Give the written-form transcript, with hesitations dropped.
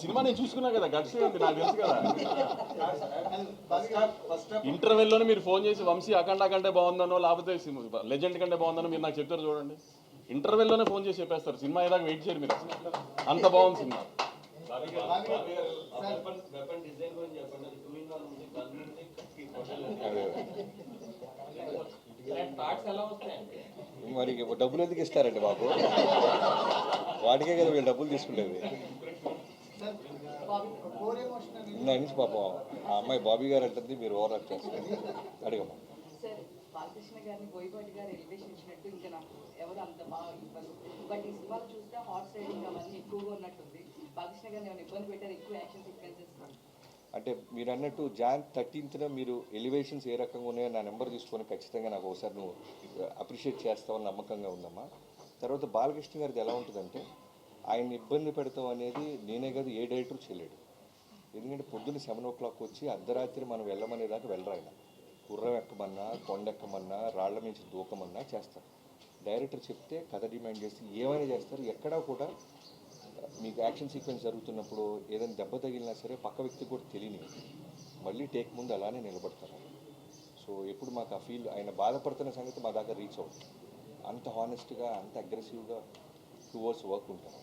Cinema నేను చూసుకున్నా కదా, గట్స్ ఏంటి నాకు తెలుసు కదా. ఇంటర్వెల్లోనే మీరు ఫోన్ చేసి వంశీ అఖండ కంటే బాగుందనో లేకపోతే లెజెండ్ కంటే బాగుందనో మీరు నాకు చెప్తారు చూడండి. ఇంటర్వెల్లోనే ఫోన్ చేసి చెప్పేస్తారు, సినిమా ఏదాకా వెయిట్ చేయరు మీరు, అంత బాగుంది సినిమా. మరి డబ్బులు ఎందుకు ఇస్తారండి మాకు? వాటికే కదా వీళ్ళు డబ్బులు తీసుకునేది. ఇందా నుంచి పాపం ఆ అమ్మాయి బాబీ గారు అంటుంది, మీరు ఓవర్ యాక్ట్ చేస్తారు. అడిగమ్మా. బాలకృష్ణ గారిని బోయపాటి గారు ఎలివేషన్ ఇచ్చినట్టు ఇంకా నాకు ఎవరు అంత బాగా ఇవ్వరు. బట్ ఈ సినిమాలో చూస్తే హార్స్ రైడింగ్ అవన్నీ ఎక్కువగా ఉన్నట్టుంది. బాలకృష్ణ గారిని ఏమైనా ఇబ్బంది పెట్టారు, ఎక్కువ యాక్షన్ సీక్వెన్సెస్? అంటే మీరు అన్నట్టు Jan 13th మీరు ఎలివేషన్స్ ఏ రకంగా ఉన్నాయో నా నెంబర్ తీసుకొని ఖచ్చితంగా నాకు ఒకసారి నువ్వు అప్రిషియేట్ చేస్తావని నమ్మకంగా ఉందమ్మా. తర్వాత బాలకృష్ణ గారిది ఎలా ఉంటుందంటే, ఆయన ఇబ్బంది పెడతాం అనేది నేనే కాదు ఏ డైరెక్టర్ చేయలేడు. ఎందుకంటే పొద్దున్న 7 o'clock వచ్చి అర్ధరాత్రి మనం వెళ్ళమనేదాకా వెళ్ళరు. ఆయన గుర్రం ఎక్కమన్నా, కొండ ఎక్కమన్నా, రాళ్ల నుంచి దూకమన్నా చేస్తారు. డైరెక్టర్ చెప్తే కథ డిమాండ్ చేసి ఏమైనా చేస్తారు. ఎక్కడా కూడా మీకు యాక్షన్ సీక్వెన్స్ జరుగుతున్నప్పుడు ఏదైనా దెబ్బ తగిలినా సరే పక్క వ్యక్తికి కూడా తెలియని మళ్ళీ టేక్ ముందు అలానే నిలబడతారు. సో ఎప్పుడు మాకు ఆ ఫీల్ ఆయన బాధపడుతున్న సంగతి మా దాకా రీచ్ అవుతుంది. అంత హానెస్ట్గా, అంత అగ్రెసివ్గా టువర్డ్స్ వర్క్ ఉంటారు.